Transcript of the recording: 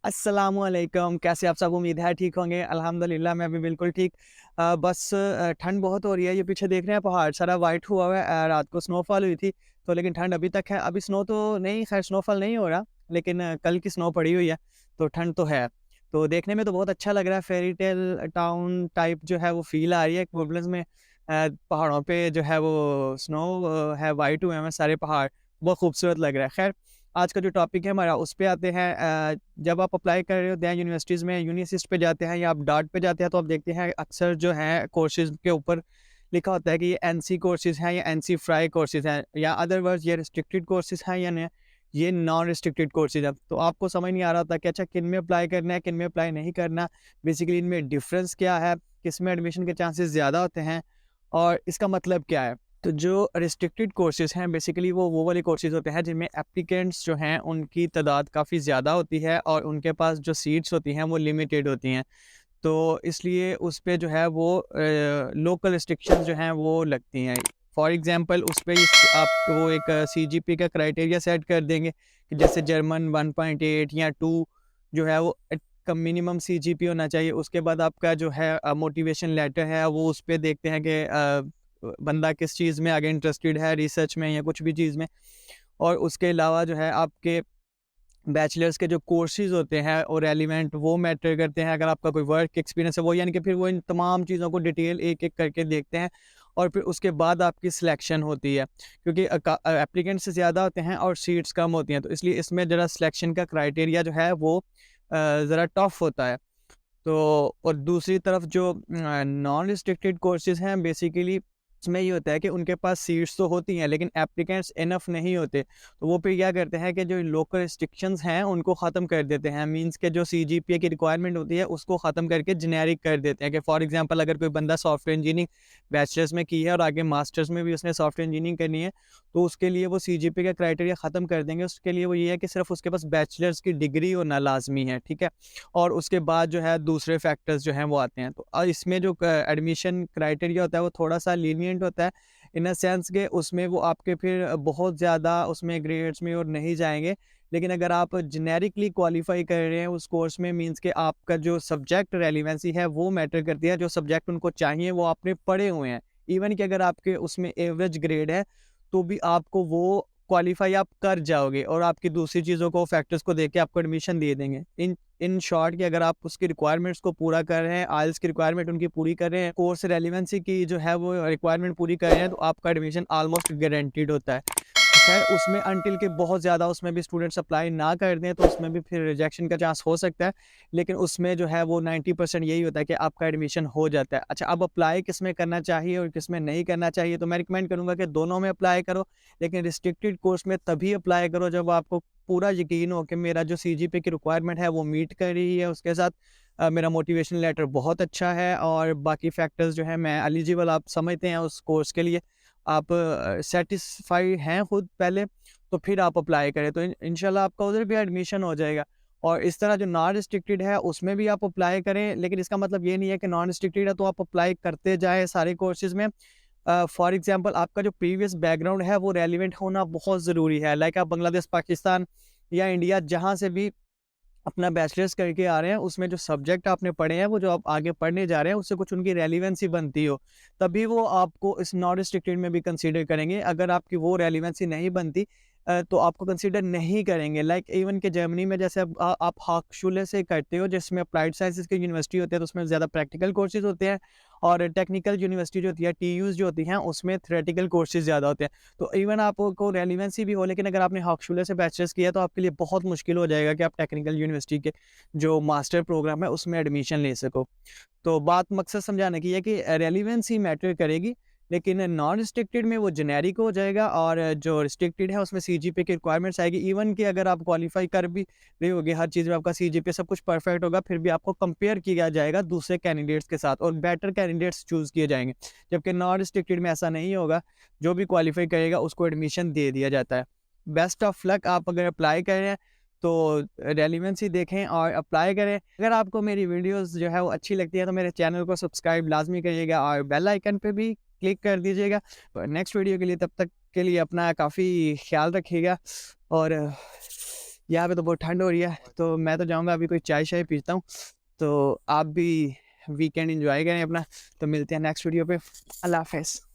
अस्सलामुअलैकुम, कैसे आप सब? उम्मीद है ठीक होंगे। अल्हम्दुलिल्लाह मैं भी बिल्कुल ठीक। ठंड बहुत हो रही है। ये पीछे देख रहे हैं पहाड़ सारा वाइट हुआ हुआ है। रात को स्नोफॉल हुई थी, तो लेकिन ठंड अभी तक है। अभी स्नो तो नहीं, खैर स्नोफॉल नहीं हो रहा, लेकिन कल की स्नो पड़ी हुई है, तो ठंड तो है। तो देखने में तो बहुत अच्छा लग रहा है, फेयरी टेल टाउन टाइप जो है वो फ़ील आ रही है। कोबलन्स में पहाड़ों पे जो है वो स्नो है, वाइट हुए हैं सारे पहाड़, बहुत खूबसूरत लग रहा है। खैर, आज का जो टॉपिक है हमारा उस पे आते हैं। जब आप अप्लाई कर रहे होते हैं यूनिवर्सिटीज़ में, यूनिसिस्ट पे जाते हैं या आप डार्ट पे जाते हैं, तो आप देखते हैं अक्सर जो है कोर्सेज़ के ऊपर लिखा होता है कि ये एनसी कोर्सेज़ हैं या एनसी फ्राई कोर्सेज़ हैं, या अदर वर्ड्स ये रिस्ट्रिक्टेड कोर्सेज़ हैं या न ये नॉन रिस्ट्रिक्टेड कोर्सेज़ हैं। तो आपको समझ नहीं आ रहा था कि अच्छा किन में अप्लाई करना है, किन में अप्लाई नहीं करना। बेसिकली इनमें डिफ़रेंस क्या है, किस में एडमिशन के चांसेस ज़्यादा होते हैं और इसका मतलब क्या है। तो जो रिस्ट्रिक्टेड कोर्सेज़ हैं बेसिकली वो वाले कोर्सेज़ होते हैं जिनमें एप्लीकेंट्स जो हैं उनकी तादाद काफ़ी ज़्यादा होती है और उनके पास जो सीट्स होती हैं वो लिमिटेड होती हैं। तो इसलिए उस पे जो है वो लोकल रिस्ट्रिक्शंस जो हैं वो लगती हैं। फॉर एग्ज़ाम्पल उस पे आप वो एक सीजीपी का क्राइटेरिया सेट कर देंगे कि जैसे जर्मन 1.8 या 2 जो है वो का मिनिमम सीजीपी होना चाहिए। उसके बाद आपका जो है मोटिवेशन लेटर है वो उस पे देखते हैं कि बंदा किस चीज़ में आगे इंटरेस्टेड है, रिसर्च में या कुछ भी चीज़ में। और उसके अलावा जो है आपके बैचलर्स के जो कोर्सेज़ होते हैं और रेलिवेंट वो मैटर करते हैं। अगर आपका कोई वर्क एक्सपीरियंस है वो, यानी कि फिर वो इन तमाम चीज़ों को डिटेल एक-एक करके देखते हैं और फिर उसके बाद आपकी सिलेक्शन होती है। क्योंकि एप्लीकेंट्स ज़्यादा होते हैं और सीट्स कम होती हैं, तो इसलिए इसमें ज़रा सिलेक्शन का क्राइटेरिया जो है वो ज़रा टफ होता है। तो और दूसरी तरफ जो नॉन रिस्ट्रिक्टेड कोर्सेज़ हैं बेसिकली उसमें ये होता है कि उनके पास सीट्स तो होती हैं लेकिन एप्लीकेंट्स इनफ नहीं होते। तो वो फिर क्या करते हैं कि जो लोकल रिस्ट्रिक्शंस हैं उनको ख़त्म कर देते हैं। मीन्स के जो सीजीपीए की रिक्वायरमेंट होती है उसको ख़त्म करके जेनेरिक कर देते हैं कि फॉर एग्जांपल अगर कोई बंदा सॉफ्टवेयर इंजीनियरिंग बैचलर्स में की है और आगे मास्टर्स में भी उसने सॉफ्टवेयर इंजीनियरिंग करनी है, तो उसके लिए वो सीजीपीए का क्राइटेरिया ख़त्म कर देंगे। उसके लिए वो ये है कि सिर्फ़ उसके पास बैचलर्स की डिग्री होना लाज़मी है, ठीक है? और उसके बाद जो है दूसरे फैक्टर्स जो हैं वो आते हैं। तो इसमें जो एडमिशन क्राइटेरिया होता है वो थोड़ा-सा लीनिएंट होता है, इन अ सेंस कि उसमें वो आपके फिर बहुत ज़्यादा उसमें ग्रेड्स में और नहीं जाएँगे। लेकिन अगर आप जेनेरिकली क्वालीफाई कर रहे हैं उस कोर्स में, मीन्स कि आपका जो सब्जेक्ट रेलेवेंसी है वो मैटर करती है, जो सब्जेक्ट उनको चाहिए वो आपने पढ़े हुए हैं। इवन कि अगर आपके उसमें एवरेज ग्रेड है, तो भी आपको वो क्वालीफाई आप कर जाओगे और आपकी दूसरी चीज़ों को, फैक्टर्स को देख के आपको एडमिशन दे देंगे। इन शॉर्ट कि अगर आप उसकी रिक्वायरमेंट्स को पूरा कर रहे हैं, आइल्स की रिक्वायरमेंट उनकी पूरी कर रहे हैं, कोर्स रेलेवेंसी की जो है वो रिक्वायरमेंट पूरी कर रहे हैं, तो आपका एडमिशन ऑलमोस्ट गारंटीड होता है। तो खैर उसमें अनटिल के बहुत ज़्यादा उसमें भी स्टूडेंट्स अप्लाई ना कर दें तो उसमें भी फिर रिजेक्शन का चांस हो सकता है। लेकिन उसमें जो है वो 90% यही होता है कि आपका एडमिशन हो जाता है। अच्छा, अब अप्लाई किस में करना चाहिए और किस में नहीं करना चाहिए, तो मैं रिकमेंड करूँगा कि दोनों में अप्लाई करो, लेकिन रिस्ट्रिक्टेड कोर्स में तभी अप्लाई करो जब आपको पूरा यकीन हो कि मेरा जो सीजीपीए की रिक्वायरमेंट है वो मीट कर रही है, उसके साथ मेरा मोटिवेशन लेटर बहुत अच्छा है और बाकी फैक्टर्स जो है मैं एलिजिबल आप समझते हैं उस कोर्स के लिए, आप सेटिस्फाई हैं खुद पहले, तो फिर आप अप्लाई करें, तो इंशाल्लाह आपका उधर भी एडमिशन हो जाएगा। और इस तरह जो नॉन रिस्ट्रिक्टेड है उसमें भी आप अप्लाई करें, लेकिन इसका मतलब ये नहीं है कि नॉन रिस्ट्रिक्टेड है तो आप अप्लाई करते जाएँ सारे कोर्सेज़ में। फॉर एग्ज़ाम्पल आपका जो प्रीवियस बैकग्राउंड है वो रेलेवेंट होना बहुत ज़रूरी है। लाइक आप बांग्लादेश, पाकिस्तान या इंडिया जहाँ से भी अपना बैचलर्स करके आ रहे हैं, उसमें जो सब्जेक्ट आपने पढ़े हैं, वो जो आप आगे पढ़ने जा रहे हैं, उससे कुछ उनकी रेलेवेंसी बनती हो, तभी वो आपको इस नॉन रिस्ट्रिक्टेड में भी कंसीडर करेंगे। अगर आपकी वो रेलेवेंसी नहीं बनती तो आपको कंसीडर नहीं करेंगे। लाइक इवन कि जर्मनी में जैसे अब आप हाक्सुले से करते हो, जिसमें अप्लाइड साइंसेज़ की यूनिवर्सिटी होती है, तो उसमें ज़्यादा प्रैक्टिकल कोर्सेज़ होते हैं और टेक्निकल यूनिवर्सिटी जो होती है, टीयूज़ जो होती हैं, उसमें थ्योरेटिकल कोर्सेज़ ज़्यादा होते हैं। तो इवन आपको रेलेवेंसी भी हो, लेकिन अगर आपने हाक्सुले से बैचलर्स किया, तो आपके लिए बहुत मुश्किल हो जाएगा कि आप टेक्निकल यूनिवर्सिटी के जो मास्टर प्रोग्राम है उसमें एडमिशन ले सको। तो बात मकसद समझाने की है कि रेलेवेंसी मैटर करेगी, लेकिन नॉन रिस्ट्रिक्टेड में वो जेनेरिक हो जाएगा और जो रिस्ट्रिक्टेड है उसमें सीजीपीए की रिक्वायरमेंट्स आएगी। इवन कि अगर आप क्वालीफाई कर भी रहे होगे, हर चीज़ में आपका सीजीपीए सब कुछ परफेक्ट होगा, फिर भी आपको कंपेयर किया जाएगा दूसरे कैंडिडेट्स के साथ और बेटर कैंडिडेट्स चूज़ किए जाएंगे। जबकि नॉन रिस्ट्रिक्टेड में ऐसा नहीं होगा, जो भी क्वालीफाई करेगा उसको एडमिशन दे दिया जाता है। बेस्ट ऑफ लक, आप अगर अप्लाई कर रहे हैं तो रेलेवेंसी देखें और अप्लाई करें। अगर आपको मेरी वीडियोस जो है वो अच्छी लगती है तो मेरे चैनल को सब्सक्राइब लाज़मी करिएगा और बेल आइकन पे भी क्लिक कर दीजिएगा। नेक्स्ट वीडियो के लिए, तब तक के लिए अपना काफ़ी ख़्याल रखिएगा और यहाँ पे तो बहुत ठंड हो रही है, तो मैं तो जाऊँगा अभी कोई चाय-शाय पीता हूँ। तो आप भी वीकेंड एन्जॉय करें अपना, तो मिलते हैं नेक्स्ट वीडियो पे। अल्लाह हाफ़िज़।